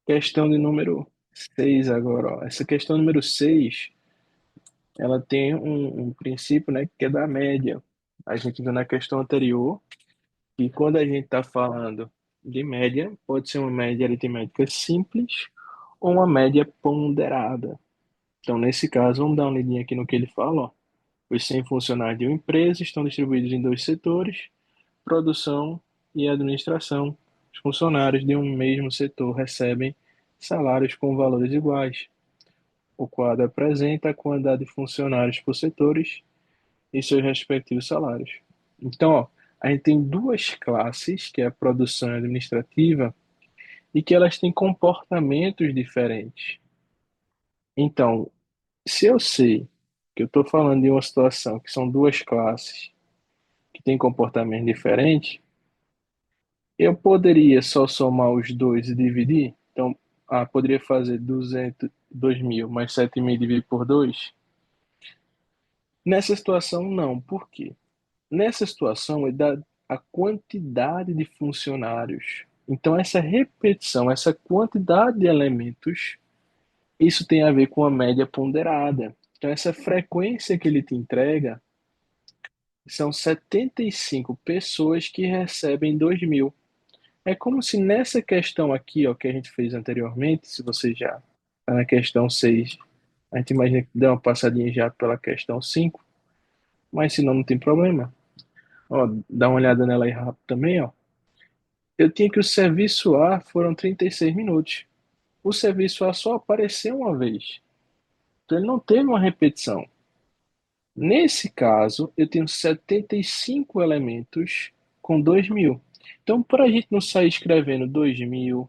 Questão de número 6 agora, ó. Essa questão número 6, ela tem um princípio, né, que é da média. A gente viu na questão anterior que quando a gente está falando de média, pode ser uma média aritmética simples ou uma média ponderada. Então, nesse caso, vamos dar uma lidinha aqui no que ele fala, ó. Os 100 funcionários de uma empresa estão distribuídos em dois setores, produção e administração. Os funcionários de um mesmo setor recebem salários com valores iguais. O quadro apresenta a quantidade de funcionários por setores e seus respectivos salários. Então, ó, a gente tem duas classes, que é a produção e a administrativa, e que elas têm comportamentos diferentes. Então, se eu sei que eu estou falando de uma situação que são duas classes que têm comportamentos diferentes, eu poderia só somar os dois e dividir. Então, poderia fazer 2.000 mais 7.000 dividido por 2. Nessa situação, não. Por quê? Nessa situação, é da a quantidade de funcionários. Então, essa repetição, essa quantidade de elementos, isso tem a ver com a média ponderada. Então, essa frequência que ele te entrega são 75 pessoas que recebem 2.000. É como se nessa questão aqui, ó, que a gente fez anteriormente, se você já está na questão 6, a gente imagina que deu uma passadinha já pela questão 5, mas se não, não tem problema. Ó, dá uma olhada nela aí rápido também, ó. Eu tinha que o serviço A foram 36 minutos. O serviço A só apareceu uma vez. Então ele não teve uma repetição. Nesse caso, eu tenho 75 elementos com 2.000. Então, para a gente não sair escrevendo 2.000,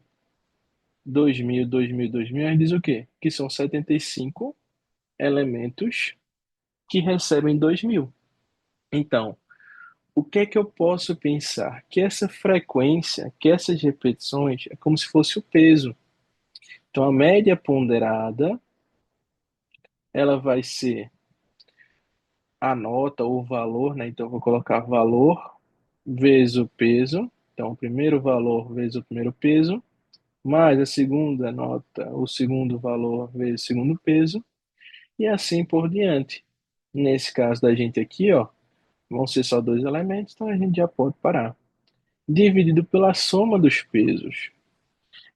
2.000, 2.000, 2.000, a gente diz o quê? Que são 75 elementos que recebem 2.000. Então, o que é que eu posso pensar? Que essa frequência, que essas repetições, é como se fosse o peso. Então, a média ponderada, ela vai ser a nota ou o valor, né? Então, eu vou colocar valor vezes o peso. Então, o primeiro valor vezes o primeiro peso, mais a segunda nota, o segundo valor vezes o segundo peso, e assim por diante. Nesse caso da gente aqui, ó, vão ser só dois elementos, então a gente já pode parar. Dividido pela soma dos pesos.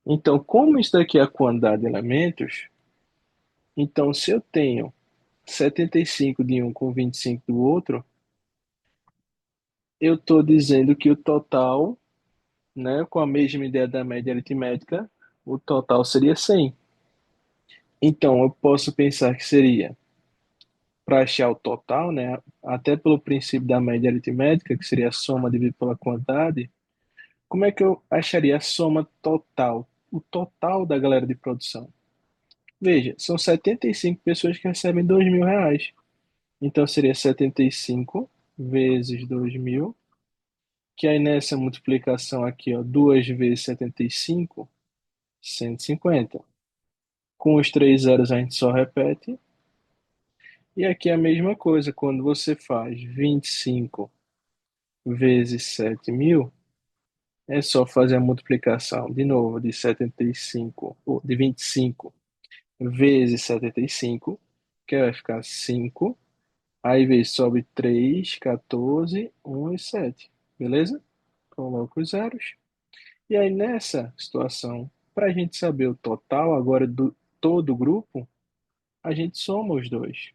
Então, como isso daqui é a quantidade de elementos, então se eu tenho 75 de um com 25 do outro, eu estou dizendo que o total, né, com a mesma ideia da média aritmética, o total seria 100. Então, eu posso pensar que seria, para achar o total, né, até pelo princípio da média aritmética, que seria a soma dividida pela quantidade, como é que eu acharia a soma total, o total da galera de produção? Veja, são 75 pessoas que recebem 2.000 reais. Então seria 75 vezes 2.000, que aí nessa multiplicação aqui, ó, 2 vezes 75, 150. Com os três zeros a gente só repete. E aqui é a mesma coisa, quando você faz 25 vezes 7.000, é só fazer a multiplicação de novo de 75, ou de 25 vezes 75, que vai ficar 5. Aí vem, sobe 3, 14, 1 e 7. Beleza? Coloca os zeros. E aí, nessa situação, para a gente saber o total agora do todo o grupo, a gente soma os dois.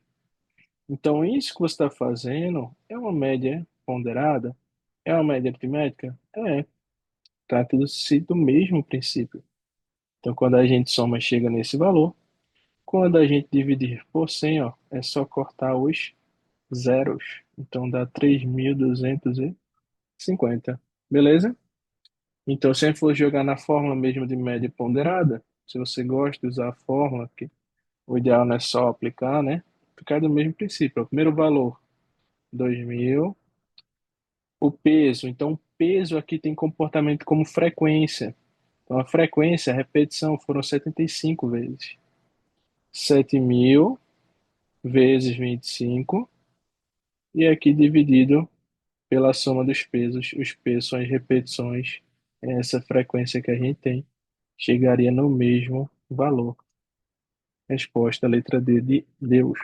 Então, isso que você está fazendo é uma média ponderada? É uma média aritmética? É. Trata-se do mesmo princípio. Então, quando a gente soma, chega nesse valor. Quando a gente dividir por 100, ó, é só cortar os zeros. Então, dá 3.250. Beleza? Então, se a gente for jogar na fórmula mesmo de média ponderada, se você gosta de usar a fórmula, que o ideal não é só aplicar, né? Ficar do mesmo princípio. O primeiro valor, 2.000. O peso. Então, o peso aqui tem comportamento como frequência. Então, a frequência, a repetição, foram 75 vezes. 7.000 vezes 25. E aqui dividido pela soma dos pesos. Os pesos são as repetições, é essa frequência que a gente tem. chegaria no mesmo valor. Resposta, letra D de Deus.